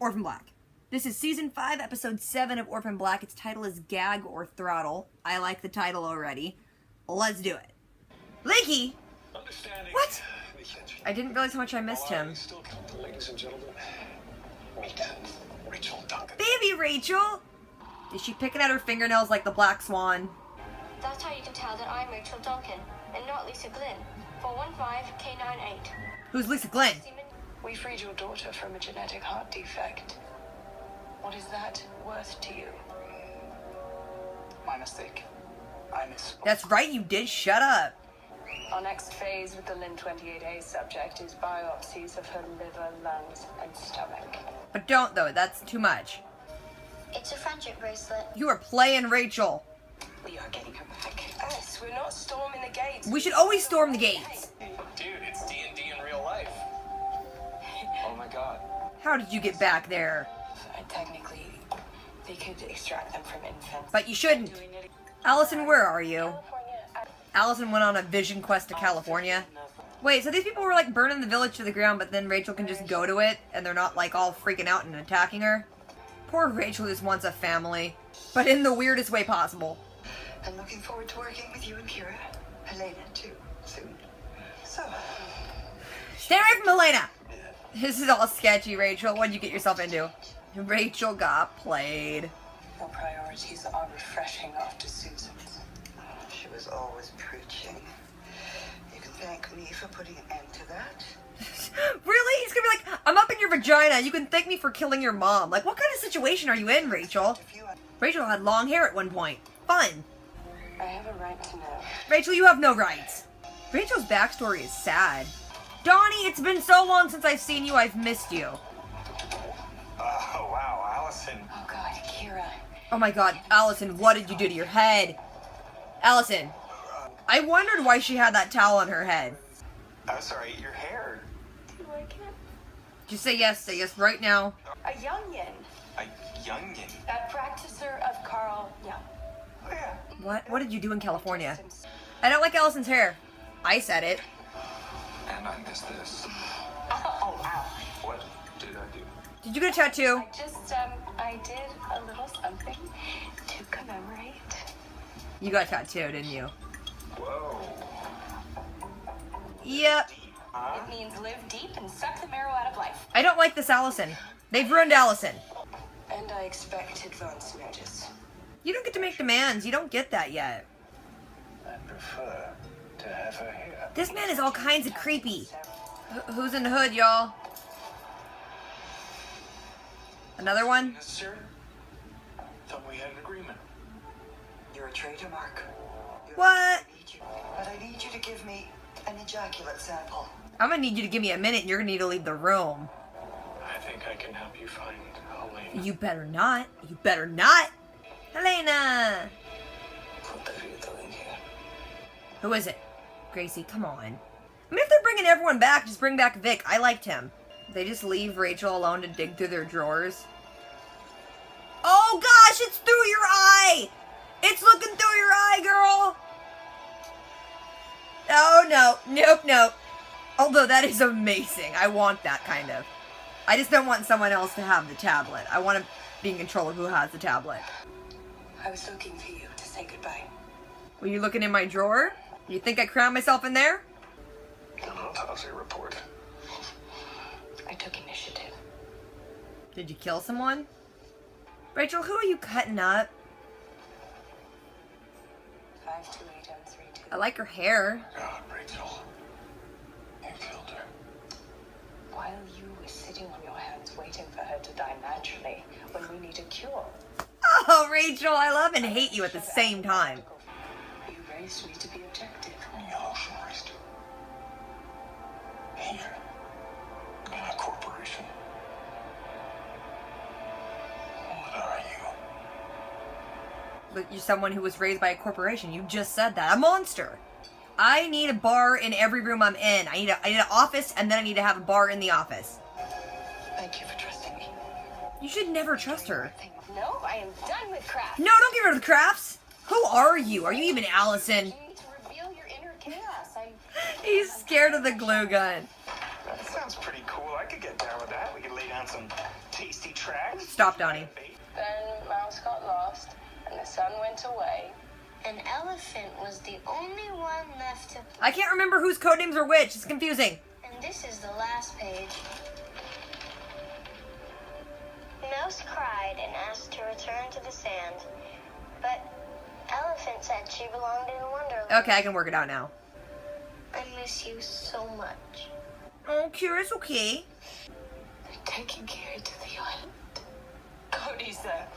Orphan Black. This is Season 5, Episode 7 of Orphan Black. Its title is Gag or Throttle. I like the title already. Let's do it. Leaky? What? I didn't realize how much I missed him. Ladies and gentlemen, meet Rachel Duncan. Baby Rachel! Is she picking at her fingernails like the Black Swan? That's how you can tell that I'm Rachel Duncan, and not Lisa Glynn. 415K98. Who's Lisa Glynn? We freed your daughter from a genetic heart defect. What is that worth to you? My mistake. I misspoke. That's right, you did. Shut up. Our next phase with the Lin-28A subject is biopsies of her liver, lungs, and stomach. But don't, though. That's too much. It's a friendship bracelet. You are playing Rachel. We are getting her back. Yes, we're not storming the gates. We should always storm the gates. Dude, it's D&D in real life. Oh my god. How did you get back there? And technically, they could extract them from infants. But you shouldn't. Allison, where are you? Allison went on a vision quest to California. Wait, so these people were like burning the village to the ground, but then Rachel can just go to it, and they're not like all freaking out and attacking her? Poor Rachel just wants a family, but in the weirdest way possible. I'm looking forward to working with you and Kira. Helena, too, soon. So, Stay away from Helena! This is all sketchy, Rachel. What did you get yourself into? Rachel got played. Your priorities are refreshing after Susan's. she was always preaching. You can thank me for putting an end to that. Really? He's gonna be like, I'm up in your vagina. You can thank me for killing your mom. Like, what kind of situation are you in, Rachel? Rachel had long hair at one point. Fun. I have a right to know. Rachel, you have no rights. Rachel's backstory is sad. Donnie, it's been so long since I've seen you. I've missed you. Oh, wow, Allison. Oh God, Kira. Oh my god, Allison, what did you do to your head? Allison, I wondered why she had that towel on her head. I'm sorry, your hair. Do you like it? Just say yes right now. A youngin. A youngin. A practicer of Carl Jung. Oh, yeah. What did you do in California? I don't like Allison's hair. I said it. And I missed this. Oh, wow. What did I do? Did you get a tattoo? I did a little something to commemorate. You got a tattoo, didn't you? Whoa. Yep. It means live deep and suck the marrow out of life. I don't like this Allison. They've ruined Allison. And I expect advance notice. You don't get to make demands. You don't get that yet. I prefer to have her here. This man is all kinds of creepy. Who's in the hood, y'all? Another one? Yes, sir. Thought we had an agreement. You're a traitor, Mark. What? But I need you to give me an ejaculate sample. I'm gonna need you to give me a minute and you're gonna need to leave the room. I think I can help you find Helena. You better not. You better not. Helena! Who is it? Gracie, come on. I mean, if they're bringing everyone back, just bring back Vic. I liked him. They just leave Rachel alone to dig through their drawers. Oh gosh, it's through your eye! It's looking through your eye, girl! Oh no, nope. Although that is amazing. I want that kind of. I just don't want someone else to have the tablet. I want to be in control of who has the tablet. I was looking for you to say goodbye. Were you looking in my drawer? You think I crammed myself in there? An autopsy report. I took initiative. Did you kill someone? Rachel, who are you cutting up? 528M32. I like her hair. God, Rachel. You killed her. While you were sitting on your hands waiting for her to die naturally, when we need a cure. Oh, Rachel, I love and hate you at the same time. You raised me to be objective. Yellow raised her. Here. In a corporation. What are you? But you're someone who was raised by a corporation. You just said that. A monster. I need a bar in every room I'm in. I need an office, and then I need to have a bar in the office. Thank you for trusting me. You should never trust her. No, I am done with craft. No, don't get rid of the crafts. Who are you? Are you even Allison? You need to reveal your inner chaos. He's scared of the glue gun. That sounds pretty cool. I could get down with that. We could lay down some tasty tracks. Stop, Donnie. Then Mouse got lost, and the sun went away. An elephant was the only one left to... I can't remember whose codenames are which. It's confusing. And this is the last page. Mouse cried and asked to return to the sand, but Elephant said she belonged in Wonderland. Okay, I can work it out now. I miss you so much. Oh, Kira's okay. They're taking Kira to the island. Cody's there.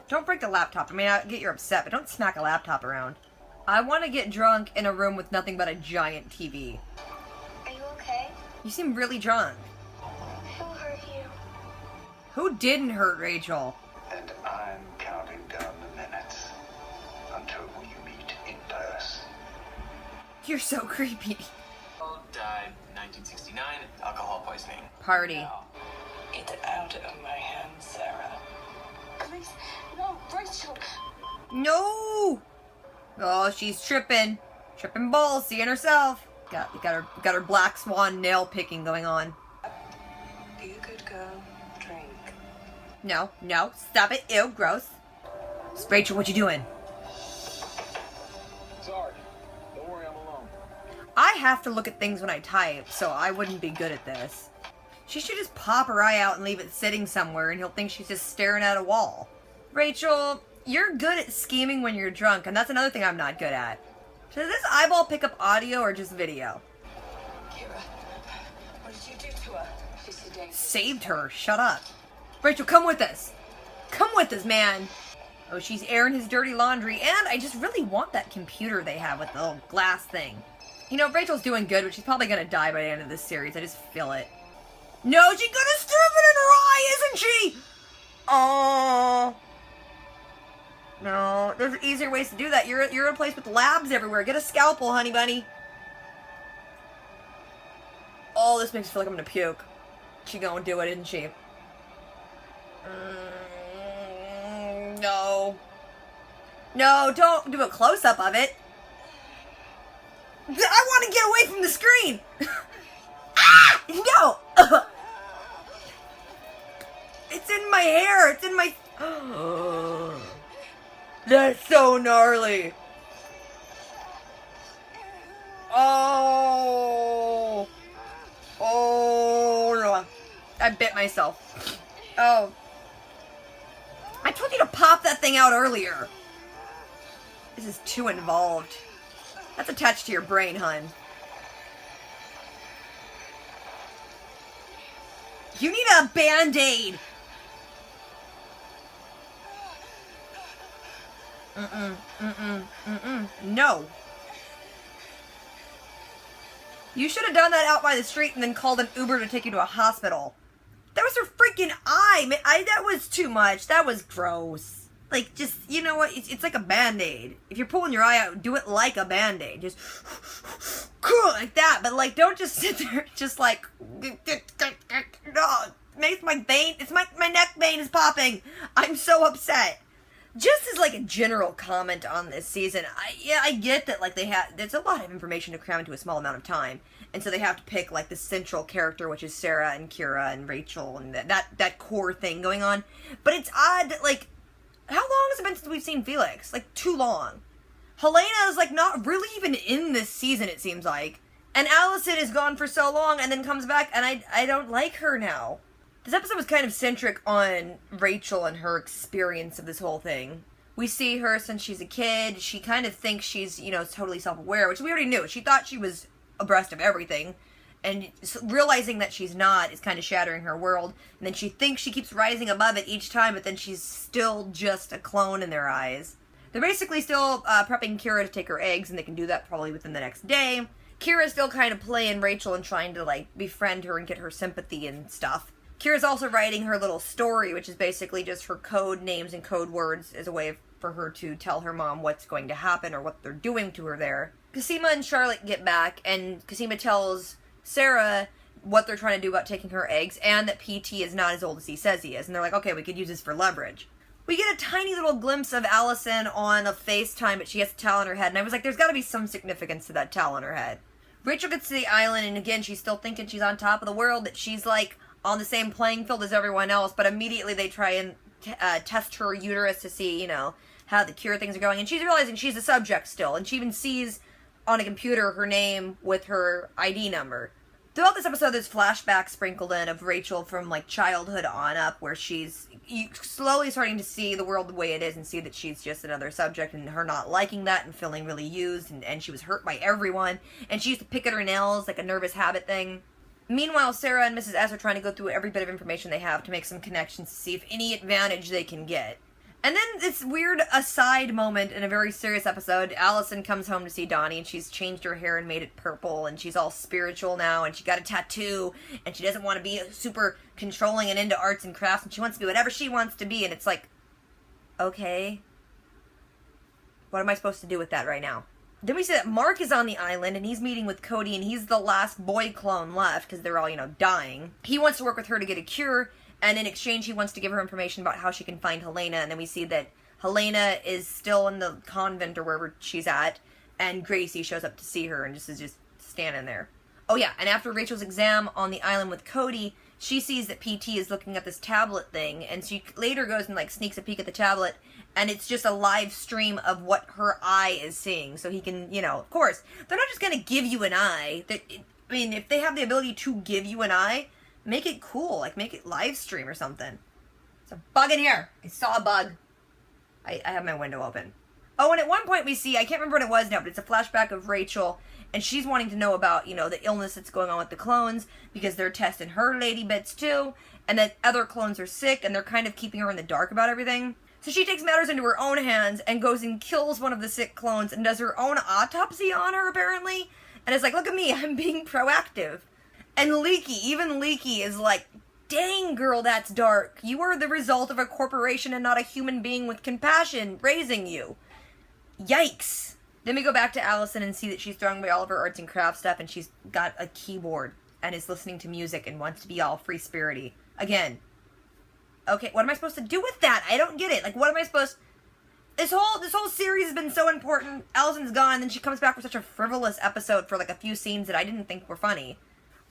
Don't break the laptop. I mean, I get you're upset, but don't smack a laptop around. I want to get drunk in a room with nothing but a giant TV. Are you okay? You seem really drunk. Who hurt you? Who didn't hurt Rachel? And I'm counting down the minutes until we meet in Paris. You're so creepy. Died 1969, alcohol poisoning. Party. It's out of my hands, Sarah. Please, no, Rachel. No! Oh, she's tripping. Tripping balls, seeing herself. Got her black swan nail picking going on. Be a good girl. Drink. No, stop it. Ew, gross. Rachel, what you doing? Sorry. Don't worry, I'm alone. I have to look at things when I type, so I wouldn't be good at this. She should just pop her eye out and leave it sitting somewhere, and he'll think she's just staring at a wall. Rachel, you're good at scheming when you're drunk, and that's another thing I'm not good at. Does this eyeball pick up audio or just video? Kira, what did you do to her? She's sedated. Saved her. Shut up. Rachel, come with us. Come with us, man. Oh, she's airing his dirty laundry, and I just really want that computer they have with the little glass thing. You know, Rachel's doing good, but she's probably gonna die by the end of this series. I just feel it. No, she's gonna strip it in her eye, isn't she? Oh. No, there's easier ways to do that. You're in a place with labs everywhere. Get a scalpel, honey bunny. Oh, this makes me feel like I'm gonna puke. She gonna do it, isn't she? No. No, don't do a close-up of it. I want to get away from the screen. Ah! No. It's in my hair. It's in my... That's so gnarly. Oh. Oh. No. I bit myself. Oh. I told you to pop that thing out earlier. This is too involved. That's attached to your brain, hun. You need a Band-Aid. No. You should have done that out by the street and then called an Uber to take you to a hospital. That was her freaking eye, man. That was too much. That was gross. Like, just, you know what? It's like a Band-Aid. If you're pulling your eye out, do it like a Band-Aid. Just like that. But, like, don't just sit there just like... No, it makes my vein... My neck vein is popping. I'm so upset. Just as, like, a general comment on this season, I get that, like, there's a lot of information to cram into a small amount of time. And so they have to pick, like, the central character, which is Sarah and Kira and Rachel and that core thing going on. But it's odd that, like, how long has it been since we've seen Felix? Like, too long. Helena is, like, not really even in this season, it seems like. And Allison is gone for so long and then comes back, and I don't like her now. This episode was kind of centric on Rachel and her experience of this whole thing. We see her since she's a kid. She kind of thinks she's, you know, totally self-aware, which we already knew. She thought she was abreast of everything. And realizing that she's not is kind of shattering her world. And then she thinks she keeps rising above it each time, but then she's still just a clone in their eyes. They're basically still prepping Kira to take her eggs, and they can do that probably within the next day. Kira's still kind of playing Rachel and trying to, like, befriend her and get her sympathy and stuff. Kira's also writing her little story, which is basically just her code names and code words as a way for her to tell her mom what's going to happen or what they're doing to her there. Cosima and Charlotte get back, and Cosima tells Sarah what they're trying to do about taking her eggs, and that PT is not as old as he says he is. And they're like, okay, we could use this for leverage. We get a tiny little glimpse of Allison on a FaceTime, but she has a towel on her head, and I was like, there's got to be some significance to that towel on her head. Rachel gets to the island, and again, she's still thinking she's on top of the world, that she's like, on the same playing field as everyone else, but immediately they try and test her uterus to see, you know, how the cure things are going, and she's realizing she's a subject still, and she even sees on a computer her name with her ID number. Throughout this episode, there's flashbacks sprinkled in of Rachel from, like, childhood on up, where she's slowly starting to see the world the way it is and see that she's just another subject, and her not liking that and feeling really used, and she was hurt by everyone, and she used to pick at her nails, like a nervous habit thing. Meanwhile, Sarah and Mrs. S are trying to go through every bit of information they have to make some connections to see if any advantage they can get. And then this weird aside moment in a very serious episode, Allison comes home to see Donnie, and she's changed her hair and made it purple, and she's all spiritual now, and she got a tattoo, and she doesn't want to be super controlling and into arts and crafts, and she wants to be whatever she wants to be, and it's like, okay, what am I supposed to do with that right now? Then we see that Mark is on the island, and he's meeting with Cody, and he's the last boy clone left, because they're all, you know, dying. He wants to work with her to get a cure, and in exchange, he wants to give her information about how she can find Helena, and then we see that Helena is still in the convent or wherever she's at, and Gracie shows up to see her and is just standing there. Oh yeah, and after Rachel's exam on the island with Cody, she sees that PT is looking at this tablet thing, and she later goes and, like, sneaks a peek at the tablet, and it's just a live stream of what her eye is seeing, so he can, you know, of course, they're not just gonna give you an eye. I mean, if they have the ability to give you an eye, make it cool, like, make it live stream or something. It's a bug in here. I saw a bug. I have my window open. Oh, and at one point we see, I can't remember what it was now, but it's a flashback of Rachel, and she's wanting to know about, you know, the illness that's going on with the clones, because they're testing her lady bits too, and that other clones are sick, and they're kind of keeping her in the dark about everything. So she takes matters into her own hands, and goes and kills one of the sick clones, and does her own autopsy on her, apparently, and is like, look at me, I'm being proactive. And Leaky, even Leaky is like, dang girl, that's dark. You are the result of a corporation and not a human being with compassion raising you. Yikes. Then we go back to Allison and see that she's throwing away all of her arts and crafts stuff, and she's got a keyboard and is listening to music and wants to be all free-spirity. Again. Okay, what am I supposed to do with that? I don't get it. Like, what am I supposed... This whole series has been so important. Allison's gone, and then she comes back for such a frivolous episode for, like, a few scenes that I didn't think were funny.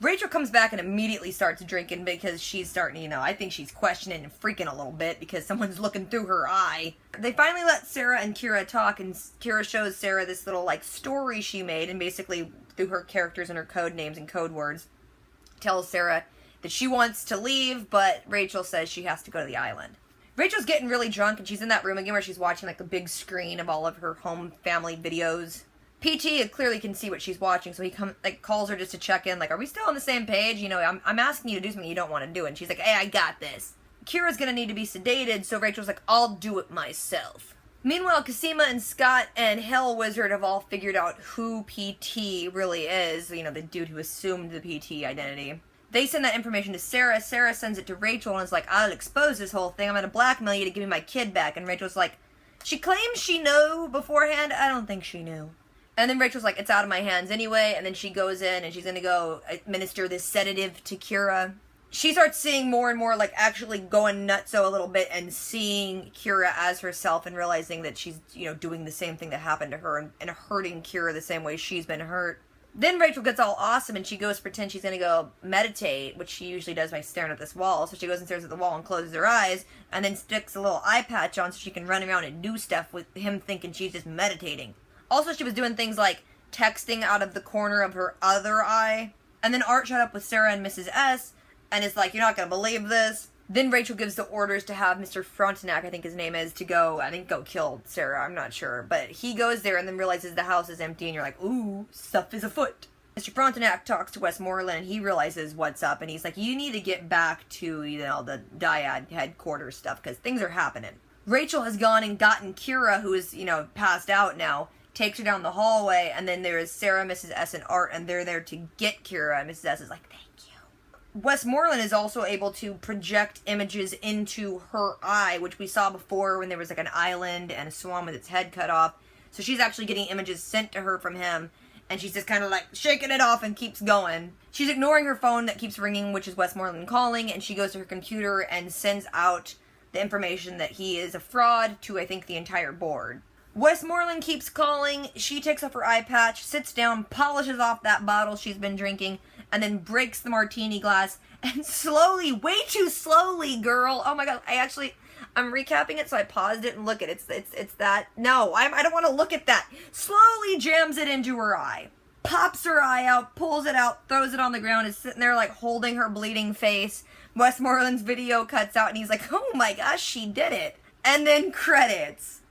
Rachel comes back and immediately starts drinking because she's starting, you know, I think she's questioning and freaking a little bit because someone's looking through her eye. They finally let Sarah and Kira talk, and Kira shows Sarah this little, like, story she made, and basically, through her characters and her code names and code words, tells Sarah that she wants to leave, but Rachel says she has to go to the island. Rachel's getting really drunk, and she's in that room again where she's watching, like, the big screen of all of her home family videos. PT clearly can see what she's watching, so he calls her just to check in, like, are we still on the same page? You know, I'm asking you to do something you don't want to do, and she's like, hey, I got this. Kira's gonna need to be sedated, so Rachel's like, I'll do it myself. Meanwhile, Cosima and Scott and Hell Wizard have all figured out who PT really is, you know, the dude who assumed the PT identity. They send that information to Sarah. Sarah sends it to Rachel and is like, I'll expose this whole thing. I'm gonna blackmail you to give me my kid back. And Rachel's like, she claims she knew beforehand. I don't think she knew. And then Rachel's like, it's out of my hands anyway. And then she goes in and she's gonna go administer this sedative to Kira. She starts seeing more and more, like, actually going nutso a little bit and seeing Kira as herself and realizing that she's, you know, doing the same thing that happened to her and hurting Kira the same way she's been hurt. Then Rachel gets all awesome and she goes to pretend she's gonna go meditate, which she usually does by staring at this wall. So she goes and stares at the wall and closes her eyes and then sticks a little eye patch on so she can run around and do stuff with him thinking she's just meditating. Also, she was doing things like texting out of the corner of her other eye. And then Art showed up with Sarah and Mrs. S and is like, you're not gonna believe this. Then Rachel gives the orders to have Mr. Frontenac, I think his name is, to go kill Sarah, I'm not sure. But he goes there and then realizes the house is empty and you're like, ooh, stuff is afoot. Mr. Frontenac talks to Westmoreland and he realizes what's up and he's like, you need to get back to, you know, the Dyad headquarters stuff because things are happening. Rachel has gone and gotten Kira, who is, you know, passed out now, takes her down the hallway, and then there is Sarah, Mrs. S, and Art, and they're there to get Kira, and Mrs. S is like, thank you. Westmoreland is also able to project images into her eye, which we saw before when there was like an island and a swan with its head cut off. So she's actually getting images sent to her from him, and she's just kind of like shaking it off and keeps going. She's ignoring her phone that keeps ringing, which is Westmoreland calling, and she goes to her computer and sends out the information that he is a fraud to, I think, the entire board. Westmoreland keeps calling, she takes off her eye patch, sits down, polishes off that bottle she's been drinking, and then breaks the martini glass, and slowly, way too slowly, girl. Oh my god, I'm recapping it, so I paused it and look at it. It's that. No, I don't want to look at that. Slowly jams it into her eye. Pops her eye out, pulls it out, throws it on the ground, is sitting there like holding her bleeding face. Westmoreland's video cuts out and he's like, oh my gosh, she did it. And then credits.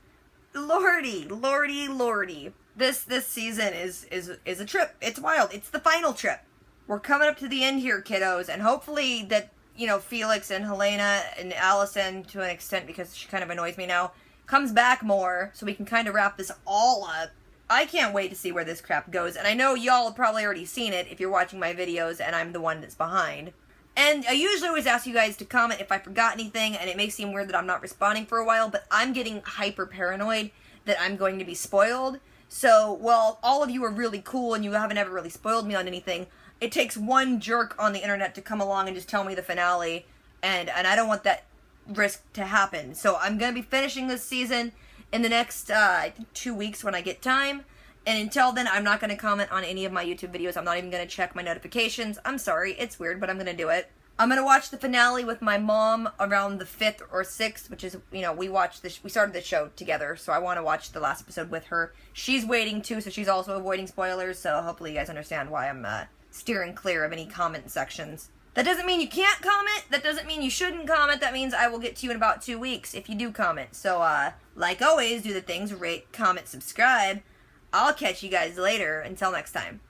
Lordy, lordy, lordy. This season is a trip. It's wild. It's the final trip. We're coming up to the end here, kiddos, and hopefully that, you know, Felix and Helena and Allison, to an extent, because she kind of annoys me now, comes back more so we can kind of wrap this all up. I can't wait to see where this crap goes, and I know y'all have probably already seen it if you're watching my videos and I'm the one that's behind. And I usually always ask you guys to comment if I forgot anything, and it may seem weird that I'm not responding for a while, but I'm getting hyper paranoid that I'm going to be spoiled. So, while all of you are really cool and you haven't ever really spoiled me on anything, it takes one jerk on the internet to come along and just tell me the finale, and I don't want that risk to happen. So I'm going to be finishing this season in the next, I think 2 weeks when I get time. And until then, I'm not going to comment on any of my YouTube videos. I'm not even going to check my notifications. I'm sorry, it's weird, but I'm going to do it. I'm going to watch the finale with my mom around the 5th or 6th, which is, you know, we started the show together, so I want to watch the last episode with her. She's waiting too, so she's also avoiding spoilers, so hopefully you guys understand why I'm steering clear of any comment sections. That doesn't mean you can't comment. That doesn't mean you shouldn't comment. That means I will get to you in about 2 weeks if you do comment. So, like always, do the things, rate, comment, subscribe. I'll catch you guys later. Until next time.